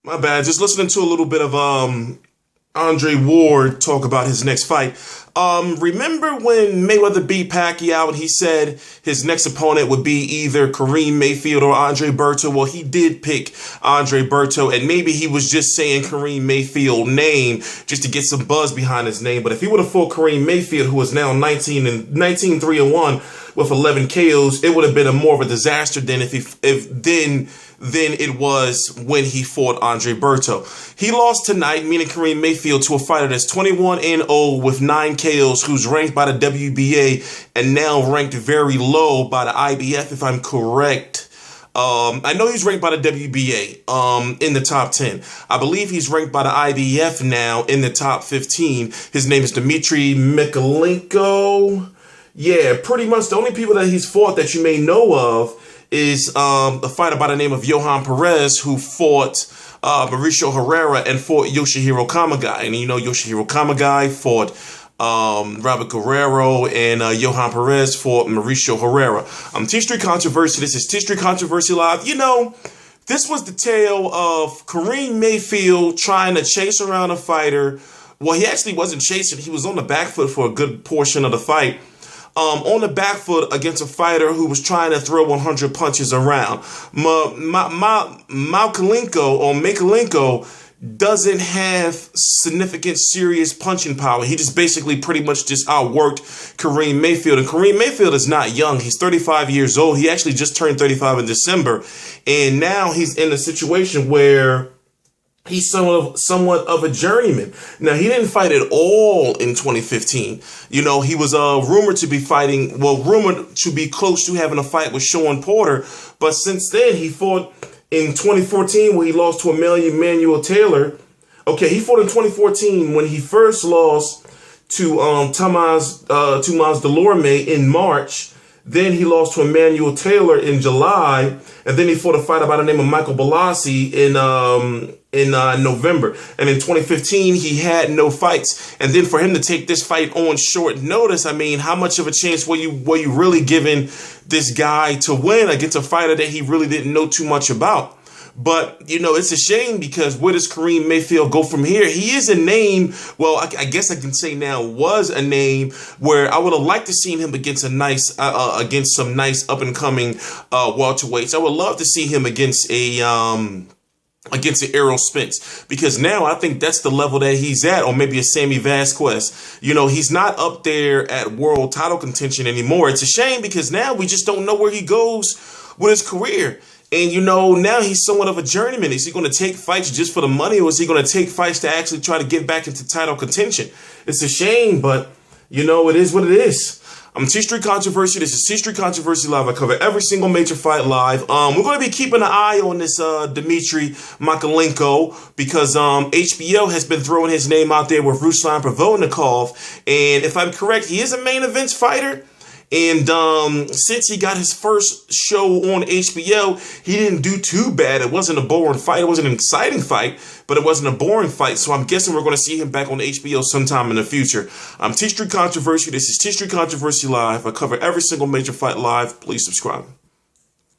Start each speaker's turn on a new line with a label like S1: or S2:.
S1: My bad. Just listening to a little bit of Andre Ward talk about his next fight. Remember when Mayweather beat Pacquiao and he said his next opponent would be either Karim Mayfield or Andre Berto? Well, he did pick Andre Berto, and maybe he was just saying Karim Mayfield name just to get some buzz behind his name. But if he would have fought Karim Mayfield, who is now 19-3-1 with 11 KOs, it would have been more of a disaster than than it was when he fought Andre Berto. He lost tonight, meaning Karim Mayfield, to a fighter that's 21-0 with 9 KOs, who's ranked by the WBA and now ranked very low by the IBF, if I'm correct. I know he's ranked by the WBA in the top 10. I believe he's ranked by the IBF now in the top 15. His name is Dmitry Mikhaylenko. Yeah, pretty much the only people that he's fought that you may know of is a fighter by the name of Johan Perez, who fought Mauricio Herrera and fought Yoshihiro Kamagai. And you know Yoshihiro Kamagai fought Robert Guerrero, and Johan Perez fought Mauricio Herrera. T-Street Controversy. This is T-Street Controversy Live. You know, this was the tale of Karim Mayfield trying to chase around a fighter. Well, he actually wasn't chasing. He was on the back foot for a good portion of the fight. On the back foot against a fighter who was trying to throw 100 punches around. Mikhaylenko doesn't have significant serious punching power. He just basically pretty much just outworked Karim Mayfield. And Karim Mayfield is not young. He's 35 years old. He actually just turned 35 in December. And now he's in a situation where he's somewhat of a journeyman. Now, he didn't fight at all in 2015. You know, he was rumored to be close to having a fight with Sean Porter. But since then, he fought in 2014 when he lost to Emmanuel Taylor. Okay, he fought in 2014 when he first lost to Tomas Delorme in March. Then he lost to Emmanuel Taylor in July, and then he fought a fighter by the name of Michael Balassi in November. And in 2015, he had no fights. And then for him to take this fight on short notice, I mean, how much of a chance were you really giving this guy to win against a fighter that he really didn't know too much about? But, you know, it's a shame because where does Karim Mayfield go from here? He is a name, well, I guess I can say now was a name where I would have liked to see him against some nice up-and-coming welterweights. I would love to see him against an Errol Spence, because now I think that's the level that he's at, or maybe a Sammy Vasquez. You know, he's not up there at world title contention anymore. It's a shame because now we just don't know where he goes with his career. And, you know, now he's somewhat of a journeyman. Is he going to take fights just for the money, or is he going to take fights to actually try to get back into title contention? It's a shame, but, you know, it is what it is. I'm T-Street Controversy. This is T-Street Controversy Live. I cover every single major fight live. We're going to be keeping an eye on this Dmitry Mikhaylenko because HBO has been throwing his name out there with Ruslan Provodnikov. And if I'm correct, he is a main events fighter. And since he got his first show on HBO, he didn't do too bad. It wasn't a boring fight. It wasn't an exciting fight, but it wasn't a boring fight. So I'm guessing we're going to see him back on HBO sometime in the future. I'm T-Street Controversy. This is T-Street Controversy Live. I cover every single major fight live. Please subscribe.